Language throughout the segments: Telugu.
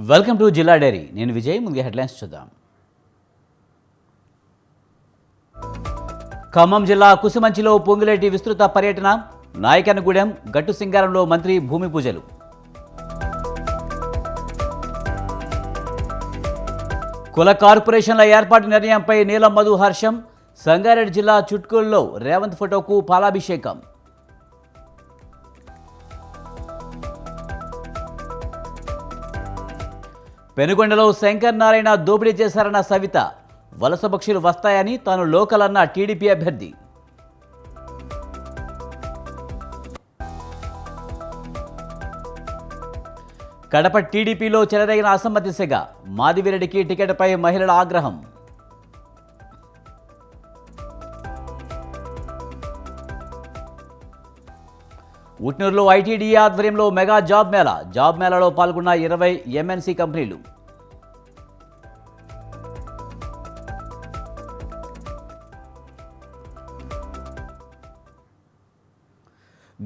వెల్కమ్ టు జిల్లా డైరీ. నేను విజయ్. ముందుగా హెడ్లైన్స్ చూద్దాం. ఖమ్మం జిల్లా కుసుమంచిలో పొంగులేటి విస్తృత పర్యటన. నాయకనగూడెం, గట్టు సింగారంలో మంత్రి భూమి పూజలు. కుల కార్పొరేషన్ల ఏర్పాటు నిర్ణయంపై నీలం మధు హర్షం. సంగారెడ్డి జిల్లా చుట్కూరులో రేవంత్ ఫోటోకు పాలాభిషేకం. పెనుగొండలో శంకర్ నారాయణ దోపిడీ చేశారన్న సవిత. వలస పక్షులు వస్తాయని తాను లోకల్ అన్న టీడీపీ అభ్యర్థి. కడప టీడీపీలో చెలరేగిన అసమ్మతి సెగ. మాదివిరెడ్డికి టికెట్పై మహిళల ఆగ్రహం. ఉట్నూరులో ఐటీడీఏ ఆధ్వర్యంలో మెగా జాబ్ మేళా. జాబ్ మేళాలో పాల్గొన్న 20 ఎంఎన్సీ కంపెనీలు.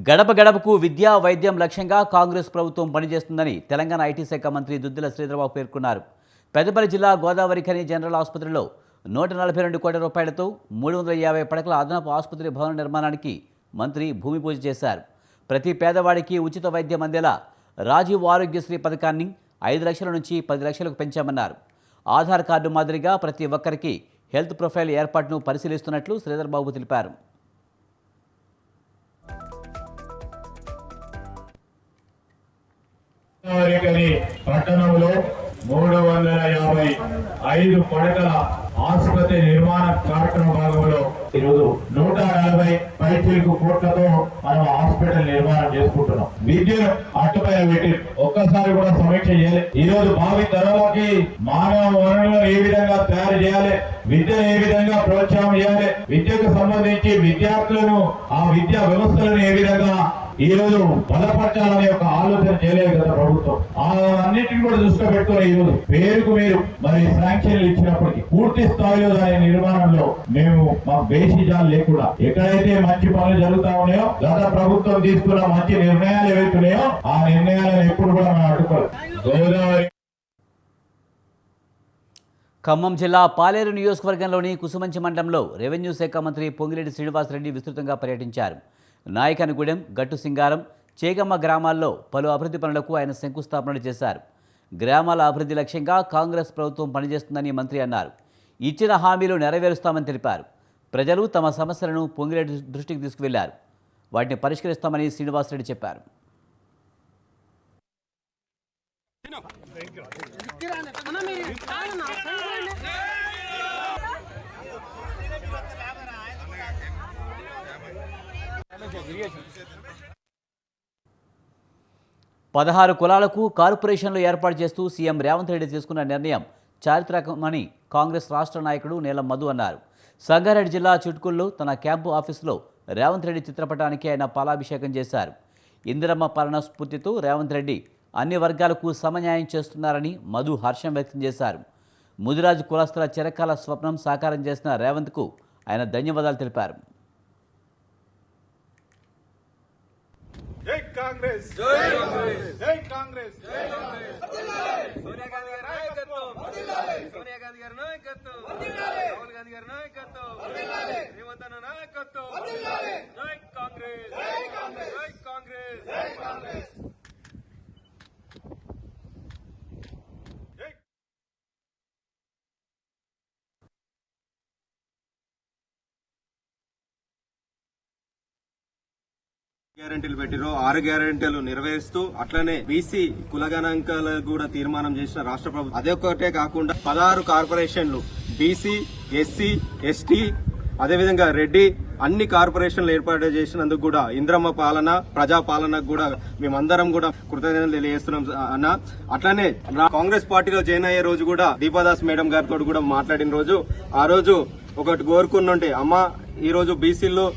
గడప గడపకు విద్యా వైద్యం లక్ష్యంగా కాంగ్రెస్ ప్రభుత్వం పనిచేస్తుందని తెలంగాణ ఐటీ శాఖ మంత్రి దుద్దిల శ్రీధరబాబు పేర్కొన్నారు. పెద్దపల్లి జిల్లా గోదావరి ఖని జనరల్ ఆసుపత్రిలో 142 కోట్ల రూపాయలతో 350 పడకల అదనపు ఆసుపత్రి భవన నిర్మాణానికి మంత్రి భూమి పూజ చేశారు. ప్రతి పేదవాడికి ఉచిత వైద్యం అందేలా రాజీవ్ ఆరోగ్యశ్రీ పథకాన్ని 5 లక్షల నుంచి 10 లక్షలకు పెంచామన్నారు. ఆధార్ కార్డు మాదిరిగా ప్రతి ఒక్కరికి హెల్త్ ప్రొఫైల్ ఏర్పాటును పరిశీలిస్తున్నట్లు శ్రీధర్బాబు తెలిపారు. పట్టణంలో 355 పడకల ఆసుపత్రి నిర్మాణ కార్యక్రమ భాగంలో ఈరోజు 140 పైచిలకు కోట్లతో మనం హాస్పిటల్ నిర్మాణం చేసుకుంటున్నాం. విద్యను అట్టుపైన పెట్టి ఒక్కసారి కూడా సమీక్ష చేయాలి. ఈ రోజు భావి తరాలకి మానవ వనరులను ఏ విధంగా తయారు చేయాలి, విద్యను ఏ విధంగా ప్రోత్సాహం చేయాలి, విద్యకు సంబంధించి విద్యార్థులను ఆ విద్యా వ్యవస్థలను ఏ విధంగా ఈ రోజు బలపరచాలనే ఒక ఆలోచన చేయలేదు గత ప్రభుత్వం. అన్నింటిని కూడా దృష్టిలో పెట్టుకుని ఈ రోజు పేరుకు మీరు మరి శాంక్షన్లు ఇచ్చినప్పటికీ పూర్తి స్థాయిలో దాని నిర్మాణంలో మేము మా బేసిజాలు లేకుండా ఎక్కడైతే మంచి పనులు జరుగుతా ఉన్నాయో, గత ప్రభుత్వం తీసుకున్న మంచి నిర్ణయాలు ఏవైతున్నాయో ఆ నిర్ణయాలను ఎప్పుడు కూడా మనం అడ్డుకోవాలి. గోదావరి ఖమ్మం జిల్లా పాలేరు నియోజకవర్గంలోని కుసుమంచి మండలంలో రెవెన్యూ శాఖ మంత్రి పొంగిరెడ్డి శ్రీనివాసరెడ్డి విస్తృతంగా పర్యటించారు. నాయకనగూడెం, గట్టు సింగారం, చేగమ్మ గ్రామాల్లో పలు అభివృద్ధి పనులకు ఆయన శంకుస్థాపనలు చేశారు. గ్రామాల అభివృద్ధి లక్ష్యంగా కాంగ్రెస్ ప్రభుత్వం పనిచేస్తుందని మంత్రి అన్నారు. ఇచ్చిన హామీలు నెరవేరుస్తామని తెలిపారు. ప్రజలు తమ సమస్యలను పొంగిరెడ్డి దృష్టికి తీసుకువెళ్లారు. వాటిని పరిష్కరిస్తామని శ్రీనివాసరెడ్డి చెప్పారు. 16 కులాలకు కార్పొరేషన్లు ఏర్పాటు చేస్తూ సీఎం రేవంత్ రెడ్డి తీసుకున్న నిర్ణయం చారిత్రకమని కాంగ్రెస్ రాష్ట్ర నాయకుడు నీలం మధు అన్నారు. సంగారెడ్డి జిల్లా చుట్కూరులో తన క్యాంపు ఆఫీసులో రేవంత్ రెడ్డి చిత్రపటానికి ఆయన పాలాభిషేకం చేశారు. ఇందిరమ్మ పాలన స్ఫూర్తితో రేవంత్ రెడ్డి అన్ని వర్గాలకు సమన్యాయం చేస్తున్నారని మధు హర్షం వ్యక్తం చేశారు. ముదిరాజు కులస్తుల చిరకాల స్వప్నం సాకారం చేసిన రేవంత్కు ఆయన ధన్యవాదాలు తెలిపారు. జై కాంగ్రెస్, జై కాంగ్రెస్, జై కాంగ్రెస్, జై కాంగ్రెస్. సోనియా గాంధీ గారి నాయకత్వం, సోనియా గాంధీ గారి నాయకత్వం, రాహుల్ గాంధీ గారి నాయకత్వం, రేవంత్ అన్న నాయకత్వం. జై కాంగ్రెస్, జై కాంగ్రెస్, జై కాంగ్రెస్, జై కాంగ్రెస్. గ్యారెంటీలు పెట్టిరో 6 గ్యారెంటీలు నెరవేరుస్తూ అట్లనే బీసీ కులగణాంకాలకు కూడా తీర్మానం చేసిన రాష్ట్ర ప్రభుత్వం. అదొకటే కాకుండా 16 కార్పొరేషన్లు బీసీ, ఎస్సీ, ఎస్టీ, అదేవిధంగా రెడ్డి అన్ని కార్పొరేషన్లు ఏర్పాటు చేసినందుకు కూడా ఇంద్రమ్మ పాలన, ప్రజా పాలనకు కూడా మేమందరం కూడా కృతజ్ఞతలు తెలియజేస్తున్నాం అన్న. అట్లనే కాంగ్రెస్ పార్టీలో జాయిన్ అయ్యే రోజు కూడా దీపాదాస్ మేడం గారితో కూడా మాట్లాడిన రోజు ఆ రోజు ఒకటి కోరుకున్నుంటే, అమ్మ ఈ రోజు బీసీల్లో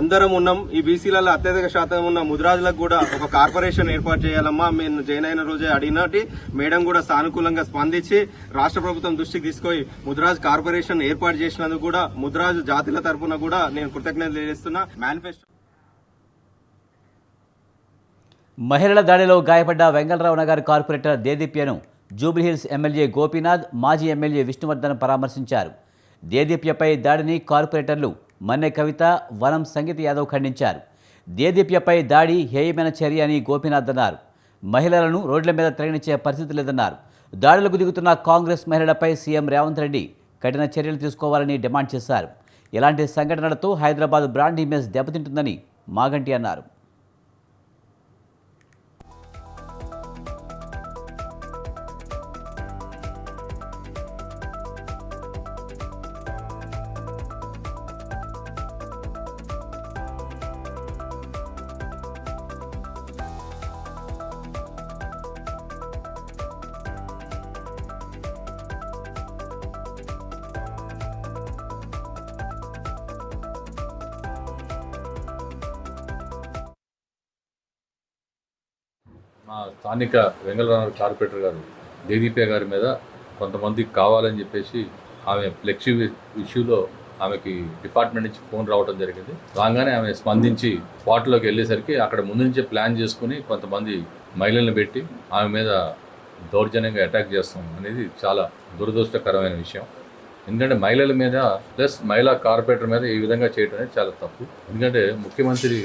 అందరం ఉన్నాం, ఈ బీసీలలో అత్యధిక శాతం ఉన్న ముదిరాజులకు కూడా ఒక కార్పొరేషన్ ఏర్పాటు చేయాలమ్మా మేము జాయిన్ అయిన రోజే అడిగినట్టు మేడం కూడా సానుకూలంగా స్పందించి రాష్ట్ర ప్రభుత్వం దృష్టికి తీసుకొని ముదిరాజు కార్పొరేషన్ ఏర్పాటు చేసినందుకు కూడా ముదిరాజు జాతుల తరఫున కూడా నేను కృతజ్ఞతలు తెలియజేస్తున్నా. మేనిఫెస్టో మహిళల దాడిలో గాయపడ్డ వెంగళరావు నగర్ కార్పొరేటర్ దేదీప్యను జూబ్లీహిల్స్ ఎమ్మెల్యే గోపీనాథ్, మాజీ ఎమ్మెల్యే విష్ణువర్ధన్ పరామర్శించారు. దేదీప్యపై దాడిని కార్పొరేటర్లు మన్నె కవిత, వనం సంగీత యాదవ్ ఖండించారు. దేదీప్యపై దాడి హేయమైన చర్య అని గోపీనాథ్ అన్నారు. మహిళలను రోడ్ల మీద తిరగనిచ్చే పరిస్థితి లేదన్నారు. దాడులకు దిగుతున్న కాంగ్రెస్ మహిళలపై సీఎం రేవంత్ రెడ్డి కఠిన చర్యలు తీసుకోవాలని డిమాండ్ చేశారు. ఇలాంటి సంఘటనలతో హైదరాబాద్ బ్రాండ్ ఇమేజ్ దెబ్బతింటుందని మాగంటి అన్నారు. మా స్థానిక వెంగళరావు కార్పొరేటర్ గారు దేదీప్య గారి మీద కొంతమంది కావాలని చెప్పేసి ఆమె ఫ్లెక్సీ ఇష్యూలో ఆమెకి డిపార్ట్మెంట్ నుంచి ఫోన్ రావడం జరిగింది. రాగానే ఆమె స్పందించి స్పాట్లోకి వెళ్ళేసరికి అక్కడ ముందు నుంచే ప్లాన్ చేసుకుని కొంతమంది మహిళలను పెట్టి ఆమె మీద దౌర్జన్యంగా అటాక్ చేస్తాం అనేది చాలా దురదృష్టకరమైన విషయం. ఎందుకంటే మహిళల మీద ప్లస్ మహిళా కార్పొరేటర్ మీద ఈ విధంగా చేయడం అనేది చాలా తప్పు. ఎందుకంటే ముఖ్యమంత్రి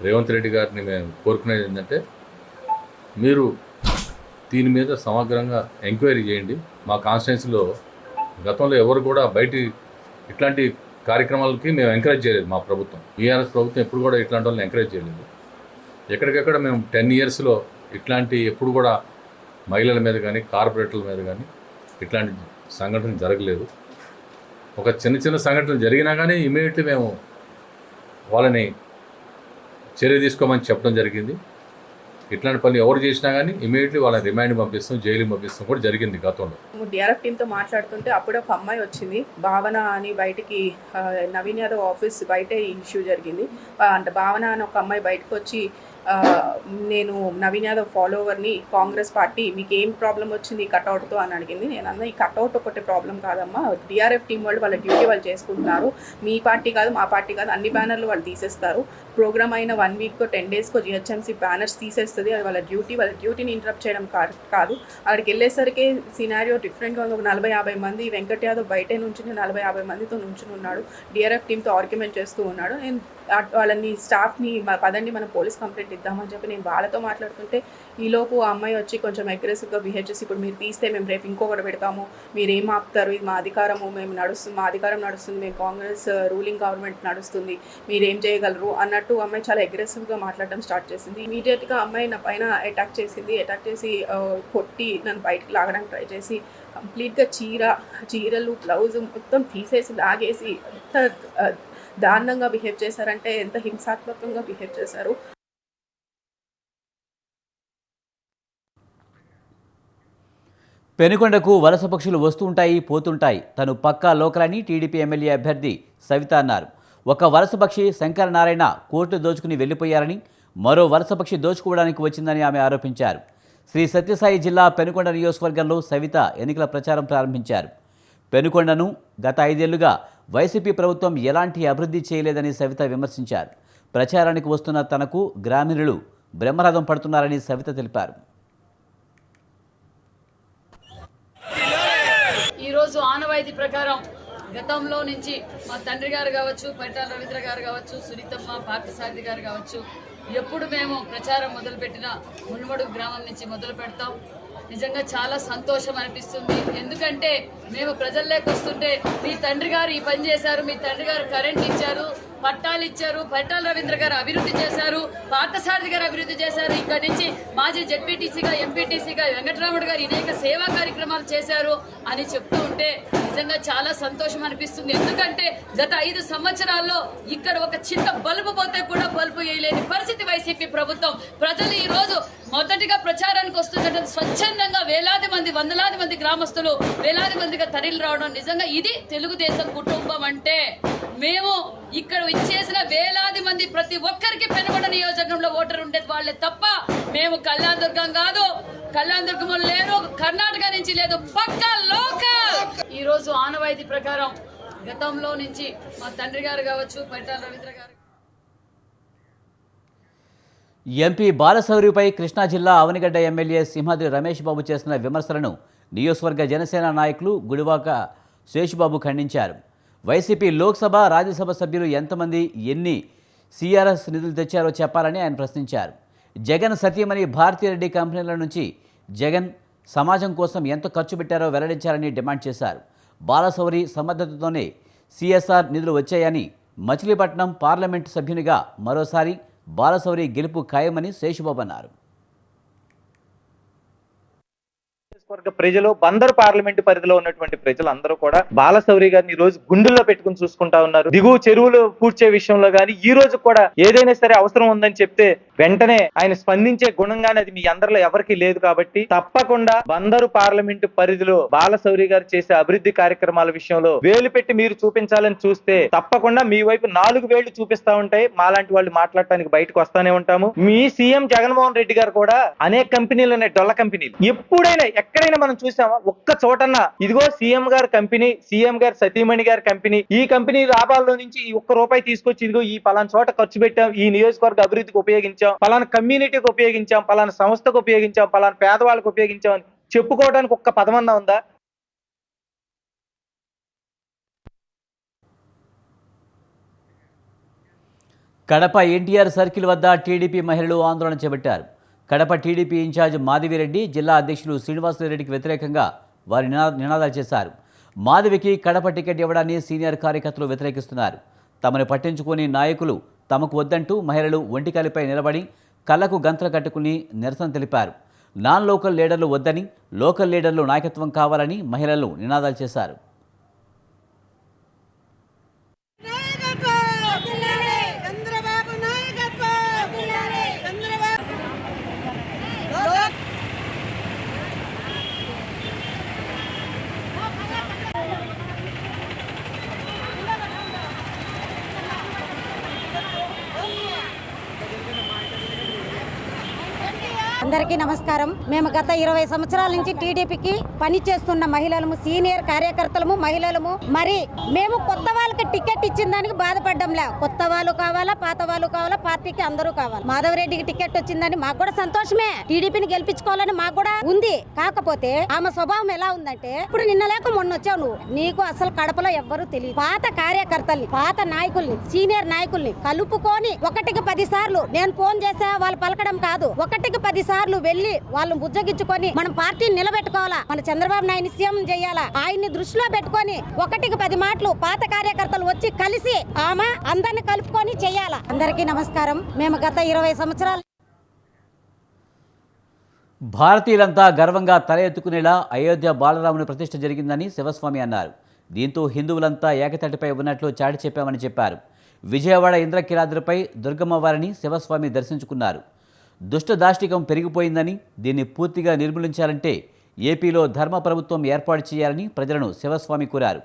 రేవంత్ రెడ్డి గారిని మేము కోరుకునేది ఏంటంటే మీరు దీని మీద సమగ్రంగా ఎంక్వైరీ చేయండి. మా కాన్స్టిట్యున్సీలో గతంలో ఎవరు కూడా బయటి ఇట్లాంటి కార్యక్రమాలకి మేము ఎంకరేజ్ చేయలేదు. మా ప్రభుత్వం బీఆర్ఎస్ ప్రభుత్వం ఎప్పుడు కూడా ఇట్లాంటి వాళ్ళని ఎంకరేజ్ చేయలేదు. ఎక్కడికెక్కడ మేము 10 yearsలో ఇట్లాంటి ఎప్పుడు కూడా మహిళల మీద కానీ కార్పొరేటర్ల మీద కానీ ఇట్లాంటి సంఘటన జరగలేదు. ఒక చిన్న సంఘటనలు జరిగినా కానీ ఇమీడియట్లీ మేము వాళ్ళని చర్య తీసుకోమని చెప్పడం జరిగింది. ఇట్లాంటి పనులు ఎవరు చేసినా కానీ ఇమీడియట్లీ వాళ్ళని రిమాండ్ పంపిస్తాం, జైలుకి పంపిస్తాం కూడా జరిగింది గతంలో. డిఆర్ఎఫ్ టీంతో మాట్లాడుతుంటే అప్పుడే ఒక అమ్మాయి వచ్చింది, భావన అని. బయటికి నవీన్ యాదవ్ ఆఫీస్ బయటే ఇష్యూ జరిగింది. అంటే భావన అని ఒక అమ్మాయి బయటకు వచ్చి నేను నవీన్ యాదవ్ ఫాలోవర్ని, కాంగ్రెస్ పార్టీ మీకు ఏం ప్రాబ్లం వచ్చింది కట్అవుట్తో అని అడిగింది. నేను అన్న ఈ కట్అవుట్ ఒకటి ప్రాబ్లం కాదమ్మా, డిఆర్ఎఫ్ టీం వాళ్ళు వాళ్ళ డ్యూటీ వాళ్ళు చేసుకుంటున్నారు. మీ పార్టీ కాదు, మా పార్టీ కాదు, అన్ని బ్యానర్లు వాళ్ళు తీసేస్తారు. ప్రోగ్రామ్ అయిన 1 weekకో 10 daysకో జిహెచ్ఎంసీ బ్యానర్స్ తీసేస్తుంది. అది వాళ్ళ డ్యూటీని ఇంటరప్ట్ చేయడం కాదు. అక్కడికి వెళ్ళేసరికి సినారియో డిఫరెంట్గా ఉంది. ఒక 40-50 మంది, వెంకట్ యాదవ్ బయటే నుంచి 40-50 మందితో నుంచుని ఉన్నాడు. డిఆర్ఎఫ్ టీంతో ఆర్గ్యుమెంట్ చేస్తూ ఉన్నాడు. నేను వాళ్ళని స్టాఫ్ని పదండి మనం పోలీస్ కంప్లైంట్ ఇద్దామని చెప్పి నేను వాళ్ళతో మాట్లాడుతుంటే ఈలోపు ఆ అమ్మాయి వచ్చి కొంచెం అగ్రెసివ్గా బిహేవ్ చేసి, ఇప్పుడు మీరు తీస్తే మేము రేపు ఇంకొకటి పెడతాము, మీరు ఏం ఆపుతారు, ఇది మా అధికారము, మా అధికారం నడుస్తుంది, మేము కాంగ్రెస్ రూలింగ్ గవర్నమెంట్ నడుస్తుంది, మీరు ఏం చేయగలరు అన్నట్టు అమ్మాయి చాలా అగ్రెసివ్గా మాట్లాడడం స్టార్ట్ చేసింది. ఇమీడియట్గా అమ్మాయి నా పైన అటాక్ చేసి కొట్టి నన్ను బయటకు లాగడానికి ట్రై చేసి కంప్లీట్గా చీరలు బ్లౌజ్ మొత్తం తీసేసి లాగేసి ఎంత దారుణంగా బిహేవ్ చేశారంటే, ఎంత హింసాత్మకంగా బిహేవ్ చేశారు. పెనుకొండకు వలస పక్షులు వస్తూ ఉంటాయి, పోతుంటాయి. తను పక్కా లోకలని టీడీపీ ఎమ్మెల్యే అభ్యర్థి సవిత అన్నారు. ఒక వలస పక్షి శంకరనారాయణ కోర్టు దోచుకుని వెళ్లిపోయారని, మరో వలస పక్షి దోచుకోవడానికి వచ్చిందని ఆమె ఆరోపించారు. శ్రీ సత్యసాయి జిల్లా పెనుకొండ నియోజకవర్గంలో సవిత ఎన్నికల ప్రచారం ప్రారంభించారు. పెనుకొండను గత 5 ఏళ్లుగా వైసీపీ ప్రభుత్వం ఎలాంటి అభివృద్ధి చేయలేదని సవిత విమర్శించారు. ప్రచారానికి వస్తున్న తనకు గ్రామీణులు బ్రహ్మరథం పడుతున్నారని సవిత తెలిపారు. ఈరోజు ఆనవాయితీ ప్రకారం గతంలో నుంచి మా తండ్రి గారు కావచ్చు, పరిటాల రవీంద్ర గారు కావచ్చు, సునీతమ్మ పార్థసారథి గారు కావచ్చు, ఎప్పుడు మేము ప్రచారం మొదలుపెట్టినా మునుమడుగు గ్రామం నుంచి మొదలు పెడతాం. నిజంగా చాలా సంతోషం అనిపిస్తుంది. ఎందుకంటే మేము ప్రజల్లోకి వస్తుంటే మీ తండ్రి గారు ఈ పని చేశారు, మీ తండ్రి గారు కరెంట్ ఇచ్చారు, పట్టాలు ఇచ్చారు, పరిటాల రవీంద్ర గారు అభివృద్ధి చేశారు, పార్థసారథి గారు అభివృద్ధి చేశారు, ఇక్కడి నుంచి మాజీ జెడ్పీటీసీగా, ఎంపీటీసీగా వెంకటరాముడు గారు అనేక సేవా కార్యక్రమాలు చేశారు అని చెప్తూ ఉంటే నిజంగా చాలా సంతోషం అనిపిస్తుంది. ఎందుకంటే గత 5 సంవత్సరాల్లో ఇక్కడ ఒక చిన్న బల్బు పోతే కూడా బల్బు వేయలేని పరిస్థితి వైసీపీ ప్రభుత్వం. ప్రజలు ఈ రోజు మొదటిగా ప్రచారానికి వస్తున్నటువంటి స్వచ్ఛందంగా వేలాది మంది, వందలాది మంది గ్రామస్తులు వేలాది మందిగా తరలి రావడం, నిజంగా ఇది తెలుగుదేశం కుటుంబం అంటే. మేము ఇక్కడ ఇచ్చేసిన వేలాది మంది ప్రతి ఒక్కరికి పెనుకొండ నియోజకవర్గంలో ఓటర్ ఉండేది వాళ్ళే తప్ప మేము కళ్యాణ దుర్గం కాదు, కళ్యాణ దుర్గం లేరు, కర్ణాటక నుంచి లేదు, పక్కా లోకల్. ఈ రోజు ఆనవాయితీ ప్రకారం గతంలో నుంచి మా తండ్రి గారు కావచ్చు, పరిటాల రవీంద్ర గారు ఎంపీ బాలశౌరిపై కృష్ణా జిల్లా అవనిగడ్డ ఎమ్మెల్యే సింహాద్రి రమేష్ బాబు చేసిన విమర్శలను నియోజకవర్గ జనసేన నాయకులు గుడివాక శేషుబాబు ఖండించారు. వైసీపీ లోక్సభ, రాజ్యసభ సభ్యులు ఎంతమంది ఎన్ని సిఆర్ఎస్ నిధులు తెచ్చారో చెప్పాలని ఆయన ప్రశ్నించారు. జగన్ సతీమణి భారతీరెడ్డి కంపెనీల నుంచి జగన్ సమాజం కోసం ఎంత ఖర్చు పెట్టారో వెల్లడించాలని డిమాండ్ చేశారు. బాలశౌరి సమర్థతతోనే సిఎస్ఆర్ నిధులు వచ్చాయని, మచిలీపట్నం పార్లమెంటు సభ్యునిగా మరోసారి బాలశౌరి గెలుపు ఖాయమని శేషుబాబు అన్నారు. ప్రజలు బందరు పార్లమెంటు పరిధిలో ఉన్నటువంటి ప్రజలందరూ కూడా బాలశౌరి గారిని ఈ రోజు గుండెల్లో పెట్టుకుని చూసుకుంటా ఉన్నారు. దిగువ చెరువులు పూడ్చే విషయంలో గానీ ఈ రోజు కూడా ఏదైనా సరే అవసరం ఉందని చెప్తే వెంటనే ఆయన స్పందించే గుణంగానే అది మీ అందరిలో ఎవరికి లేదు. కాబట్టి తప్పకుండా బందరు పార్లమెంటు పరిధిలో బాలశౌరి గారు చేసే అభివృద్ధి కార్యక్రమాల విషయంలో వేలు పెట్టి మీరు చూపించాలని చూస్తే తప్పకుండా మీ వైపు 4 వేళ్లు చూపిస్తా ఉంటాయి. మాలాంటి వాళ్ళు మాట్లాడటానికి బయటకు వస్తానే ఉంటాము. మీ సీఎం జగన్మోహన్ రెడ్డి గారు కూడా అనేక కంపెనీలు ఉన్నాయి, డొల్ల కంపెనీలు. ఎప్పుడైనా ఎక్కడైనా మనం చూసామా ఒక్క చోటన్నా ఇదిగో సీఎం గారి కంపెనీ, సీఎం గారి సతీమణి గారి కంపెనీ, ఈ కంపెనీ లాభాల్లో నుంచి ఈ ₹1 తీసుకొచ్చి ఇదిగో ఈ పలానా చోట ఖర్చు పెట్టాం, ఈ నియోజకవర్గ అభివృద్ధికి ఉపయోగించాం, పలానా కమ్యూనిటీకి ఉపయోగించాం, పలానా సంస్థకు ఉపయోగించాం, పలానా పేదవాళ్ళకు ఉపయోగించాం అని చెప్పుకోవడానికి ఒక్క పదమన్నా ఉందా? కడప ఎన్టీఆర్ సర్కిల్ వద్ద టీడీపీ మహిళలు ఆందోళన చేపట్టారు. కడప టీడీపీ ఇన్ఛార్జ్ మాధవిరెడ్డి, జిల్లా అధ్యక్షులు శ్రీనివాసరెడ్డికి వ్యతిరేకంగా వారి నినాదాలు చేశారు. మాధవికి కడప టికెట్ ఇవ్వడాన్ని సీనియర్ కార్యకర్తలు వ్యతిరేకిస్తున్నారు. తమను పట్టించుకుని నాయకులు తమకు వద్దంటూ మహిళలు ఒంటికాలిపై నిలబడి కళ్లకు గంతలు కట్టుకుని నిరసన తెలిపారు. నాన్ లోకల్ లీడర్లు వద్దని, లోకల్ లీడర్లు నాయకత్వం కావాలని మహిళలు నినాదాలు చేశారు. అందరికీ నమస్కారం. మేము గత 20 సంవత్సరాల నుంచి టీడీపీకి పనిచేస్తున్న మహిళలము, సీనియర్ కార్యకర్తలము, మహిళలము. మరి మేము కొత్త వాళ్ళకి టికెట్ ఇచ్చిన దానికి బాధపడ్డంలే. కొత్త వాళ్ళు కావాలా, పాత వాళ్ళు కావాలా, పార్టీకి అందరూ కావాలి. మాధవరెడ్డికి టికెట్ వచ్చిందని మాకు కూడా సంతోషమే. టీడీపీని గెలిపించుకోవాలని మాకు కూడా ఉంది. కాకపోతే ఆమె స్వభావం ఎలా ఉందంటే, ఇప్పుడు నిన్న లేక మొన్న వచ్చావు నువ్వు, నీకు అసలు కడపలో ఎవ్వరూ తెలియదు. పాత కార్యకర్తల్ని, పాత నాయకుల్ని, సీనియర్ నాయకుల్ని కలుపుకొని 1కి 10 సార్లు నేను ఫోన్ చేసా వాళ్ళు పలకడం కాదు, 1కి 10 సార్లు వెళ్ళి వాళ్ళని బుజ్జగించుకొని మనం పార్టీని నిలబెట్టుకోవాలా, మన చంద్రబాబు నాయుడు సీఎం చేయాలా, ఆయన్ని దృష్టిలో పెట్టుకొని 1కి 10 మాటలు పాత కార్యకర్తలు వచ్చి కలిసి ఆమె అందరిని కలుపుకొని చేయాలా. అందరికీ నమస్కారం. మేము గత 20 సంవత్సరాలు భారతీయులంతా గర్వంగా తల ఎత్తుకునేలా అయోధ్య బాలరాముని ప్రతిష్ఠ జరిగిందని శివస్వామి అన్నారు. దీంతో హిందువులంతా ఏకతాటిపై ఉన్నట్లు చాటి చెప్పామని చెప్పారు. విజయవాడ ఇంద్రకీలాద్రిపై దుర్గమ్మవారిని శివస్వామి దర్శించుకున్నారు. దుష్ట దాష్టికం పెరిగిపోయిందని, దీన్ని పూర్తిగా నిర్మూలించాలంటే ఏపీలో ధర్మ ప్రభుత్వం ఏర్పాటు చేయాలని ప్రజలను శివస్వామి కోరారు.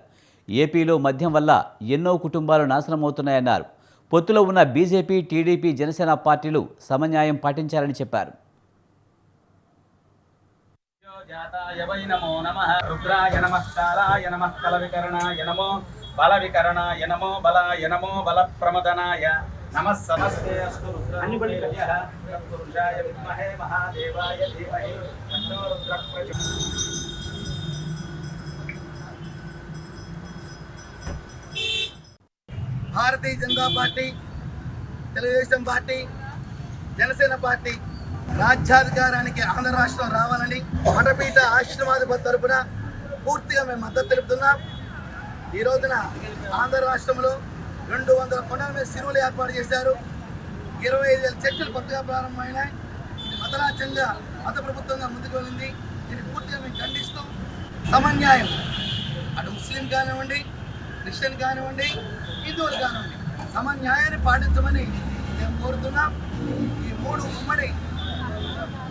ఏపీలో మద్యం వల్ల ఎన్నో కుటుంబాలు నాశనమవుతున్నాయన్నారు. పొత్తులో ఉన్న బీజేపీ, టీడీపీ, జనసేన పార్టీలు సమన్యాయం పాటించాలని చెప్పారు. రుద్రాయ నమః, కాలాయ నమః, కలవికరణాయ నమో, బలవికరణాయ నమో, బలాయ నమో, బలప్రమదనాయ నమః. సమస్తే అస్తు రుద్రాయ పురుషాయ విద్మహే మహాదేవాయ ధీమహి తన్నో రుద్రః ప్రచోదయాత్. Bharatiya Janata party, Telugu Desam party, Janasena party రాజ్యాధికారానికి ఆంధ్ర రాష్ట్రం రావాలని మఠపీఠ ఆశ్రమాధిపతి తరపున పూర్తిగా మేము మద్దతు తెలుపుతున్నాం. ఈ రోజున ఆంధ్ర రాష్ట్రంలో 200 కొండల మీద సిరువులు ఏర్పాటు చేశారు. 25,000 చర్చలు కొత్తగా ప్రారంభమైనాయి. మతరాజ్యంగా, మత ప్రభుత్వంగా ముందుకు వెళ్ళింది. దీన్ని పూర్తిగా మేము ఖండిస్తాం. సమన్యాయం, అటు ముస్లిం కానివ్వండి, క్రిస్టియన్ కానివ్వండి, హిందువులు కానివ్వండి, సమన్యాయాన్ని పాటించమని మేము కోరుతున్నాం. ఈ 3 ఉమ్మడి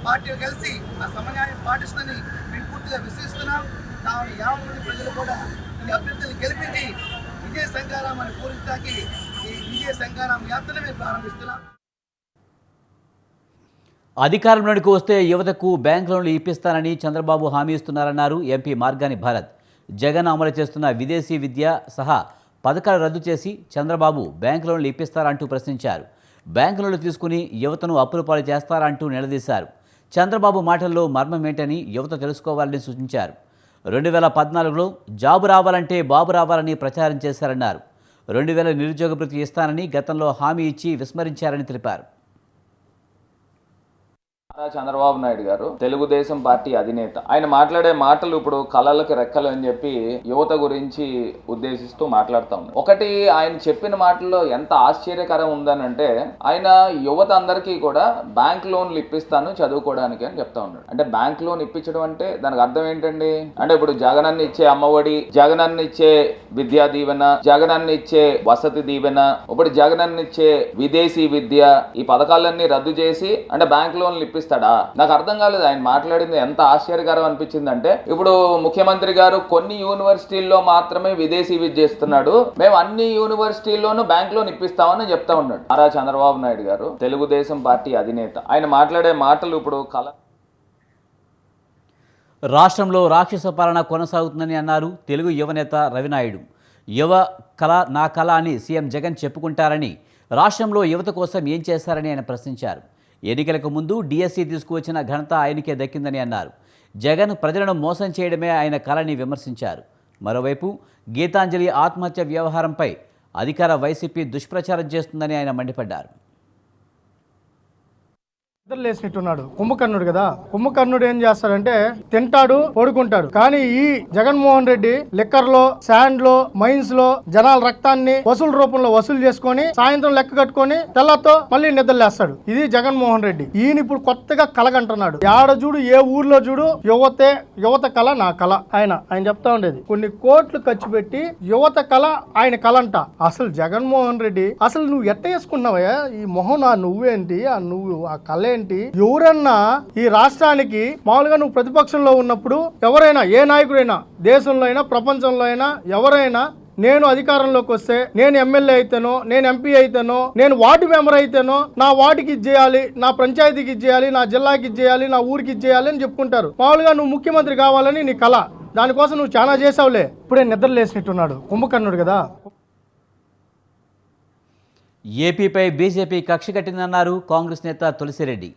పార్టీలు కలిసి ఆ సమన్యాయం పాటిస్తుందని మేము పూర్తిగా విశ్వసిస్తున్నాం. కావున 50 మంది ప్రజలు కూడా ఈ అభ్యర్థులు గెలిపించి విజయ సంగ్రామాన్ని పూరించడానికి ఈ విజయ సంగ్రామ యాత్రను మేము ప్రారంభిస్తున్నాం. అధికారంలోకి వస్తే యువతకు బ్యాంక్ లోన్లు ఇప్పిస్తానని చంద్రబాబు హామీ ఇస్తున్నారన్నారు ఎంపీ మార్గాని భారత్. జగన్ అమలు చేస్తున్న విదేశీ విద్య సహా పథకాలు రద్దు చేసి చంద్రబాబు బ్యాంక్ లోన్లు ఇప్పిస్తారంటూ ప్రశ్నించారు. బ్యాంకులలో తీసుకుని యువతను అప్పుల పాలు చేస్తారంటూ నిలదీశారు. చంద్రబాబు మాటల్లో మర్మమేంటని యువత తెలుసుకోవాలని సూచించారు. 2014లో జాబు రావాలంటే బాబు రావాలని ప్రచారం చేశారన్నారు. 2000 నిరుద్యోగ భృతి ఇస్తానని గతంలో హామీ ఇచ్చి విస్మరించారని తెలిపారు. చంద్రబాబు నాయుడు గారు తెలుగుదేశం పార్టీ అధినేత. ఆయన మాట్లాడే మాటలు ఇప్పుడు కళలకు రెక్కలు అని చెప్పి యువత గురించి ఉద్దేశిస్తూ మాట్లాడుతూ ఉంది. ఒకటి, ఆయన చెప్పిన మాటల్లో ఎంత ఆశ్చర్యకరం ఉందనంటే, ఆయన యువత అందరికీ కూడా బ్యాంక్ లోన్లు ఇప్పిస్తాను చదువుకోవడానికి అని చెప్తా ఉన్నాడు. అంటే బ్యాంక్ లోన్ ఇప్పించడం అంటే దానికి అర్థం ఏంటండి? అంటే ఇప్పుడు జగనన్న ఇచ్చే అమ్మఒడి, జగనన్న ఇచ్చే విద్యా దీవెన, జగనన్న ఇచ్చే వసతి దీవెన, ఇప్పుడు జగనన్న ఇచ్చే విదేశీ విద్య, ఈ పథకాలన్నీ రద్దు చేసి అంటే బ్యాంక్ లోన్లు ఇప్పిస్తాడా? నాకు అర్థం కాలేదు. ఆయన మాట్లాడింది ఎంత ఆశ్చర్యకరం అనిపించిందంటే, ఇప్పుడు ముఖ్యమంత్రి గారు కొన్ని యూనివర్సిటీల్లో మాత్రమే విదేశీ విద్య ఇస్తున్నాడు, మేము అన్ని యూనివర్సిటీల్లోనూ బ్యాంక్ లోన్ ఇప్పిస్తామని చెప్తా ఉన్నాడు నారా చంద్రబాబు నాయుడు గారు, తెలుగుదేశం పార్టీ అధినేత. ఆయన మాట్లాడే మాటలు ఇప్పుడు రాష్ట్రంలో రాక్షస పాలన కొనసాగుతుందని అన్నారు తెలుగు యువనేత రవినాయుడు. యువ కళ నా కళ అని సీఎం జగన్ చెప్పుకుంటారని, రాష్ట్రంలో యువత కోసం ఏం చేశారని ఆయన ప్రశ్నించారు. ఎన్నికలకు ముందు డిఎస్సి తీసుకువచ్చిన ఘనత ఆయనకే దక్కిందని అన్నారు. జగన్ ప్రజలను మోసం చేయడమే ఆయన కళని విమర్శించారు. మరోవైపు గీతాంజలి ఆత్మహత్య వ్యవహారంపై అధికార వైసీపీ దుష్ప్రచారం చేస్తుందని ఆయన మండిపడ్డారు. లేసినట్టున్నాడు కుంభకర్ణుడు కదా. కుంభకర్ణుడు ఏం చేస్తాడంటే తింటాడు, పడుకుంటాడు. కానీ ఈ జగన్మోహన్ రెడ్డి లిక్కర్ లో, శాండ్ లో, మైన్స్ లో జనాల రక్తాన్ని వసూలు రూపంలో వసూలు చేసుకొని సాయంత్రం లెక్క కట్టుకొని తెల్లతో మళ్ళీ నిద్రలేస్తాడు. ఇది జగన్మోహన్ రెడ్డి. ఈయన ఇప్పుడు కొత్తగా కలగంటున్నాడు. ఆడ చూడు, ఏ ఊర్లో చూడు, యువత కళ నా కళ. ఆయన చెప్తా ఉండేది కొన్ని కోట్లు ఖర్చు పెట్టి యువత కళ ఆయన కళ అంట. అసలు జగన్మోహన్ రెడ్డి అసలు నువ్వు ఎట్ట వేసుకున్నావా ఈ మొహం? నువ్వేంటి నువ్వు ఆ కళ ఏంటి? ఎవరన్నా ఈ రాష్ట్రానికి మామూలుగా నువ్వు ప్రతిపక్షంలో ఉన్నప్పుడు ఎవరైనా, ఏ నాయకుడైనా, దేశంలో అయినా ప్రపంచంలో అయినా ఎవరైనా, నేను అధికారంలోకి వస్తే, నేను ఎమ్మెల్యే అయితేనో, నేను ఎంపీ అయితేనో, నేను వార్డు మెంబర్ అయితేనో, నా వార్డుకి ఇచ్చేయాలి, నా పంచాయతీకి ఇచ్చేయాలి, నా జిల్లాకి ఇచ్చేయాలి, నా ఊరికి ఇచ్చేయాలి అని చెప్పుకుంటారు. మామూలుగా నువ్వు ముఖ్యమంత్రి కావాలని నీ కళ. దానికోసం నువ్వు చాలా చేసావులే. ఇప్పుడే నిద్ర లేసినట్టున్నాడు కుంభకర్ణుడు కదా. ఏపీపై బీజేపీ కక్ష కట్టిందన్నారు కాంగ్రెస్ నేత తులసిరెడ్డి.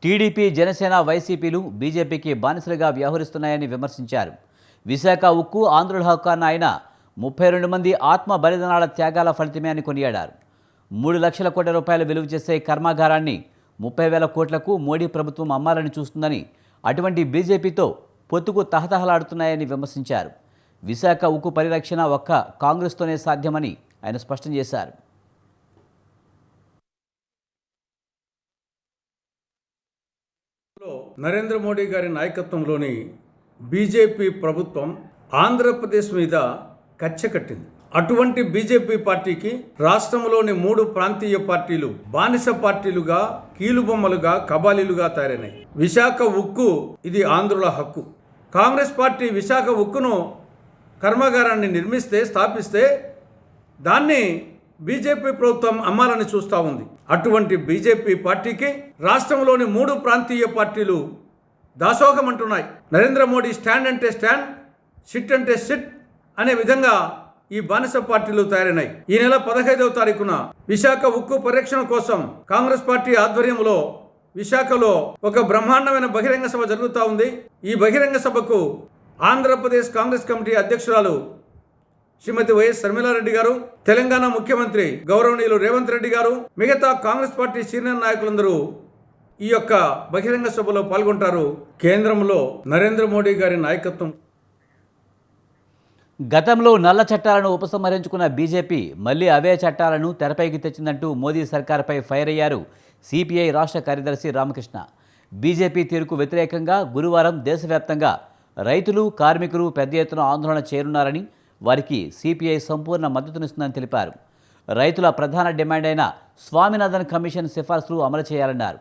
టీడీపీ, జనసేన, వైసీపీలు బీజేపీకి బానిసలుగా వ్యవహరిస్తున్నాయని విమర్శించారు. విశాఖ ఉక్కు ఆంధ్రుల హక్కు అన్న ఆయన 32 మంది ఆత్మ బలిదానాల త్యాగాల ఫలితమే అని కొనియాడారు. 3 లక్షల కోట్ల రూపాయలు విలువ చేసే కర్మాగారాన్ని 30,000 కోట్లకు మోడీ ప్రభుత్వం అమ్మాలని చూస్తుందని, అటువంటి బీజేపీతో పొత్తుకు తహతహలాడుతున్నాయని విమర్శించారు. విశాఖ ఉక్కు పరిరక్షణ ఒక్క కాంగ్రెస్తోనే సాధ్యమని ఆయన స్పష్టం చేశారు. నరేంద్ర మోడీ గారి నాయకత్వంలోని బీజేపీ ప్రభుత్వం ఆంధ్రప్రదేశ్ మీద కచ్చ కట్టింది. అటువంటి బీజేపీ పార్టీకి రాష్ట్రంలోని 3 ప్రాంతీయ పార్టీలు బానిస పార్టీలుగా, కీలుబొమ్మలుగా, కబాలీలుగా తయారైనాయి. విశాఖ ఉక్కు ఇది ఆంధ్రుల హక్కు. కాంగ్రెస్ పార్టీ విశాఖ ఉక్కును కర్మాగారాన్ని స్థాపిస్తే దాన్ని బీజేపీ ప్రభుత్వం అమ్మాలని చూస్తూ ఉంది. అటువంటి బీజేపీ పార్టీకి రాష్ట్రంలోని 3 ప్రాంతీయ పార్టీలు దాసోహమంటున్నాయి. నరేంద్ర మోడీ స్టాండ్ అంటే స్టాండ్, సిట్ అంటే సిట్ అనే విధంగా ఈ బానిస పార్టీలు తయారైనాయి. ఈ నెల 15వ తారీఖున విశాఖ ఉక్కు పరిరక్షణ కోసం కాంగ్రెస్ పార్టీ ఆధ్వర్యంలో విశాఖలో ఒక బ్రహ్మాండమైన బహిరంగ సభ జరుగుతూ ఉంది. ఈ బహిరంగ సభకు ఆంధ్రప్రదేశ్ కాంగ్రెస్ కమిటీ అధ్యక్షురాలు శ్రీమతి వైఎస్ షర్మిలారెడ్డి గారు, తెలంగాణ ముఖ్యమంత్రి గౌరవనీయులు రేవంత్ రెడ్డి గారు, మిగతా కాంగ్రెస్ పార్టీ సీనియర్ నాయకులందరూ ఈ యొక్క బహిరంగ సభలో పాల్గొంటారు. కేంద్రంలో నరేంద్ర మోడీ గారి నాయకత్వం. గతంలో నల్ల చట్టాలను ఉపసంహరించుకున్న బీజేపీ మళ్లీ అవే చట్టాలను తెరపైకి తెచ్చిందంటూ మోదీ సర్కార్పై ఫైర్ అయ్యారు సిపిఐ రాష్ట్ర కార్యదర్శి రామకృష్ణ. బీజేపీ తీరుకు వ్యతిరేకంగా గురువారం దేశవ్యాప్తంగా రైతులు, కార్మికులు పెద్ద ఎత్తున ఆందోళన చేరున్నారని, వారికి సిపిఐ సంపూర్ణ మద్దతునిస్తుందని తెలిపారు. రైతుల ప్రధాన డిమాండ్ అయిన స్వామినాథన్ కమిషన్ సిఫార్సులు అమలు చేయాలన్నారు.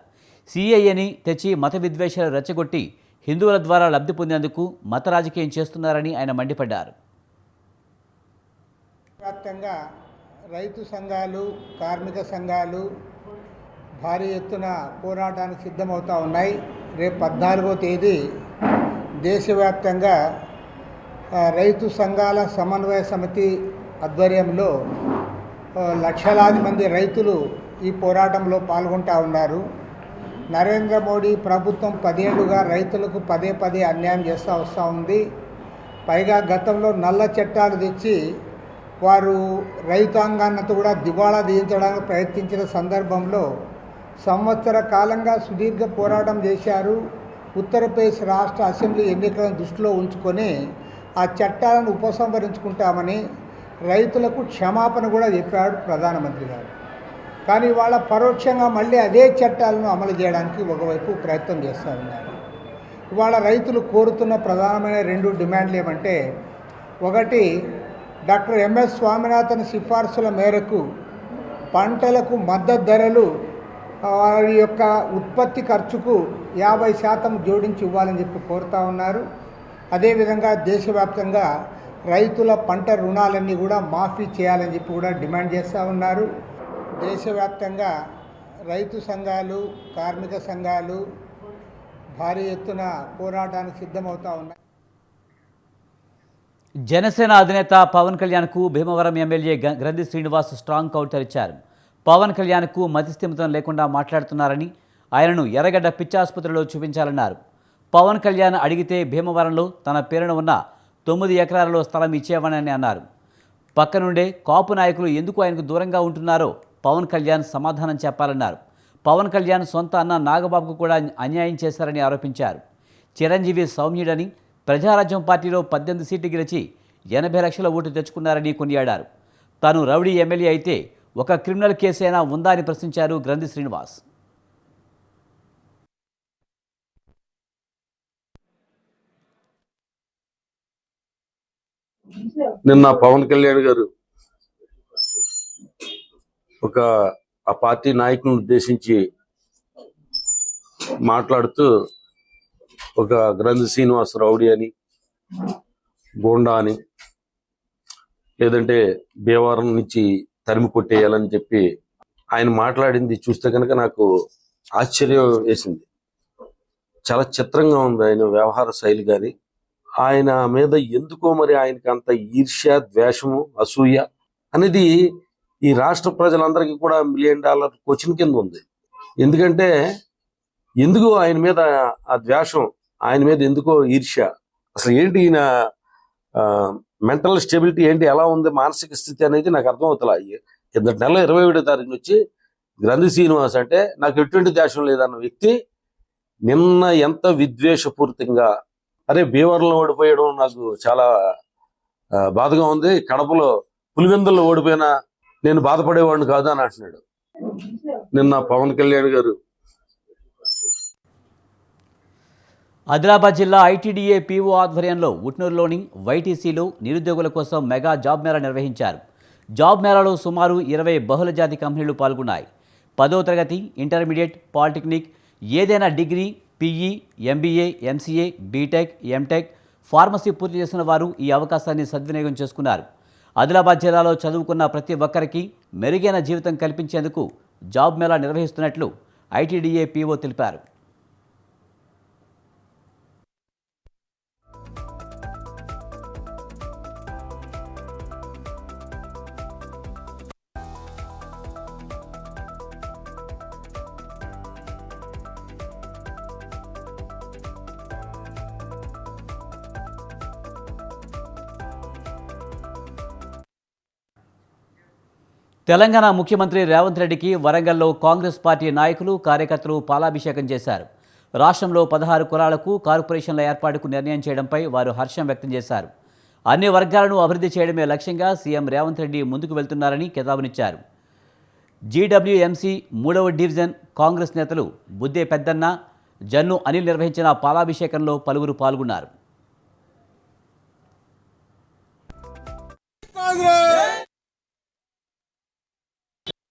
సిఐఏని తెచ్చి మత విద్వేషాలు రెచ్చగొట్టి హిందువుల ద్వారా లబ్ధి పొందేందుకు మత రాజకీయం చేస్తున్నారని ఆయన మండిపడ్డారు. వ్యాప్తంగా రైతు సంఘాలు, కార్మిక సంఘాలు భారీ ఎత్తున పోరాటానికి సిద్ధమవుతూ ఉన్నాయి. రేపు 14వ తేదీ దేశవ్యాప్తంగా రైతు సంఘాల సమన్వయ సమితి ఆధ్వర్యంలో లక్షలాది మంది రైతులు ఈ పోరాటంలో పాల్గొంటూ ఉన్నారు. నరేంద్ర మోడీ ప్రభుత్వం 10 ఏళ్లుగా రైతులకు పదే అన్యాయం చేస్తూ వస్తూ ఉంది. పైగా గతంలో నల్ల చట్టాలు తెచ్చి వారు రైతాంగాన్ని కూడా దివాళా తీయించడానికి ప్రయత్నించిన సందర్భంలో సంవత్సర కాలంగా సుదీర్ఘ పోరాటం చేశారు. ఉత్తరప్రదేశ్ రాష్ట్ర అసెంబ్లీ ఎన్నికలను దృష్టిలో ఉంచుకొని ఆ చట్టాలను ఉపసంహరించుకుంటామని రైతులకు క్షమాపణ కూడా చెప్పాడు ప్రధానమంత్రి గారు. కానీ వాళ్ళ పరోక్షంగా మళ్ళీ అదే చట్టాలను అమలు చేయడానికి ఒకవైపు ప్రయత్నం చేస్తూ ఉన్నారు. ఇవాళ రైతులు కోరుతున్న ప్రధానమైన 2 డిమాండ్లు ఏమంటే, ఒకటి డాక్టర్ ఎంఎస్ స్వామినాథన్ సిఫార్సుల మేరకు పంటలకు మద్దతు ధరలు వారి యొక్క ఉత్పత్తి ఖర్చుకు 50% జోడించి ఇవ్వాలని చెప్పి కోరుతూ ఉన్నారు. అదేవిధంగా దేశవ్యాప్తంగా రైతుల పంట రుణాలన్నీ కూడా మాఫీ చేయాలని చెప్పి కూడా డిమాండ్ చేస్తూ ఉన్నారు. దేశవ్యాప్తంగా రైతు సంఘాలు, కార్మిక సంఘాలు భారీ ఎత్తున పోరాటానికి సిద్ధమవుతూ ఉన్నాయి. జనసేన అధినేత పవన్ కళ్యాణ్కు భీమవరం ఎమ్మెల్యే గ్రంథి శ్రీనివాస్ స్ట్రాంగ్ కౌంటర్ ఇచ్చారు. పవన్ కళ్యాణ్కు మతిస్థిమితం లేకుండా మాట్లాడుతున్నారని, ఆయనను ఎర్రగడ్డ పిచ్చాసుపత్రిలో చూపించాలన్నారు. పవన్ కళ్యాణ్ అడిగితే భీమవరంలో తన పేరున ఉన్న 9 ఎకరాలలో స్థలం ఇచ్చేవానని అన్నారు. పక్కనుండే కాపు నాయకులు ఎందుకు ఆయనకు దూరంగా ఉంటున్నారో పవన్ కళ్యాణ్ సమాధానం చెప్పాలన్నారు. పవన్ కళ్యాణ్ సొంత అన్న నాగబాబుకు కూడా అన్యాయం చేశారని ఆరోపించారు. చిరంజీవి సౌమ్యుడని, ప్రజారాజ్యం పార్టీలో 18 సీట్లు గెలిచి 80 లక్షల ఓటు తెచ్చుకున్నారని కొనియాడారు. తాను రౌడీ ఎమ్మెల్యే అయితే ఒక క్రిమినల్ కేసు అయినా ఉందా అని ప్రశ్నించారు గ్రంథి శ్రీనివాస్. నిన్న పవన్ కళ్యాణ్ గారు ఆ పార్టీ నాయకులను ఉద్దేశించి మాట్లాడుతూ ఒక గ్రంథి శ్రీనివాస్ రౌడీ అని, గోండా అని, లేదంటే భీమవరం నుంచి తరిమి కొట్టేయాలని చెప్పి ఆయన మాట్లాడింది చూస్తే కనుక నాకు ఆశ్చర్యం వేసింది. చాలా చిత్రంగా ఉంది ఆయన వ్యవహార శైలి. కానీ ఆయన మీద ఎందుకో మరి ఆయనకి అంత ఈర్ష్య, ద్వేషము, అసూయ అనేది ఈ రాష్ట్ర ప్రజలందరికీ కూడా $1 మిలియన్ క్వశ్చన్ కింద ఉంది. ఎందుకంటే ఎందుకు ఆయన మీద ఆ ద్వేషం, ఆయన మీద ఎందుకో ఈర్ష్య, అసలు ఏంటి ఈయన మెంటల్ స్టెబిలిటీ ఏంటి, ఎలా ఉంది మానసిక స్థితి అనేది నాకు అర్థం అవుతలా. కిందటి నెల 27వ తారీఖు వచ్చి గ్రంథి శ్రీనివాస్ అంటే నాకు ఎటువంటి ద్వేషం లేదన్న వ్యక్తి నిన్న ఎంత విద్వేషపూరితంగా, అరే భీమవరంలో ఓడిపోయడం నాకు చాలా బాధగా ఉంది, కడపలో పులివెందుల్లో ఓడిపోయినా నేను బాధపడేవాడిని కాదు అని అంటున్నాడు నిన్న పవన్ కళ్యాణ్ గారు. ఆదిలాబాద్ జిల్లా ఐటీడీఏ పీఓ ఆధ్వర్యంలో ఉట్నూరులోని వైటీసీలో నిరుద్యోగుల కోసం మెగా జాబ్ మేళా నిర్వహించారు. జాబ్ మేళాలో సుమారు 20 బహుళజాతి కంపెనీలు పాల్గొన్నాయి. 10వ తరగతి, ఇంటర్మీడియట్, పాలిటెక్నిక్, ఏదైనా degree, PE, MBA, MCA, BTech, MTech, pharmacy పూర్తి చేసిన వారు ఈ అవకాశాన్ని సద్వినియోగం చేసుకున్నారు. ఆదిలాబాద్ జిల్లాలో చదువుకున్న ప్రతి ఒక్కరికి మెరుగైన జీవితం కల్పించేందుకు జాబ్ మేళా నిర్వహిస్తున్నట్లు ఐటీడీఏ పీఓ తెలిపారు. తెలంగాణ ముఖ్యమంత్రి రేవంత్ రెడ్డికి వరంగల్లో కాంగ్రెస్ పార్టీ నాయకులు, కార్యకర్తలు పాలాభిషేకం చేశారు. రాష్ట్రంలో 16 కులాలకు కార్పొరేషన్ల ఏర్పాటుకు నిర్ణయం చేయడంపై వారు హర్షం వ్యక్తం చేశారు. అన్ని వర్గాలను అభివృద్ధి చేయడమే లక్ష్యంగా సీఎం రేవంత్ రెడ్డి ముందుకు వెళ్తున్నారని కితాబునిచ్చారు. జీడబ్ల్యూఎంసీ 3వ డివిజన్ కాంగ్రెస్ నేతలు బుద్దే పెద్దన్న, జన్ను అనిల్ నిర్వహించిన పాలాభిషేకంలో పలువురు పాల్గొన్నారు.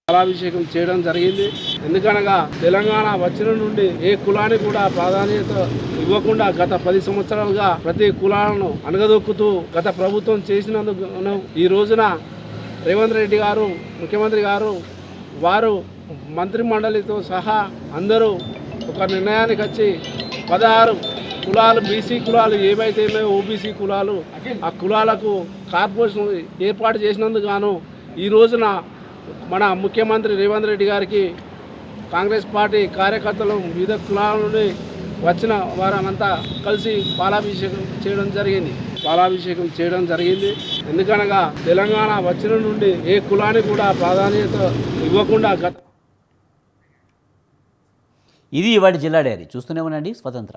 పాలాభిషేకం చేయడం జరిగింది. ఎందుకనగా తెలంగాణ వచ్చిన నుండి ఏ కులానికి కూడా ప్రాధాన్యత ఇవ్వకుండా గత 10 సంవత్సరాలుగా ప్రతి కులాలను అణగదొక్కుతూ గత ప్రభుత్వం చేసినందుకు ఈ రోజున రేవంత్ రెడ్డి గారు ముఖ్యమంత్రి గారు వారు మంత్రి మండలితో సహా అందరూ ఒక నిర్ణయానికి వచ్చి 16 కులాలు, బీసీ కులాలు ఏవైతే ఓబీసీ కులాలు, ఆ కులాలకు కార్పొరేషన్ ఏర్పాటు చేసినందుకు గాను ఈ రోజున మన ముఖ్యమంత్రి రేవంత్ రెడ్డి గారికి కాంగ్రెస్ పార్టీ కార్యకర్తలు వివిధ కులాల నుండి వచ్చిన వారంతా కలిసి పాలాభిషేకం చేయడం జరిగింది. ఎందుకనగా తెలంగాణ వచ్చిన నుండి ఏ కులానికి కూడా ప్రాధాన్యత ఇవ్వకుండా ఇది ఇవాళ జిల్లా డైరీ. చూస్తూనే ఉండండి స్వతంత్ర.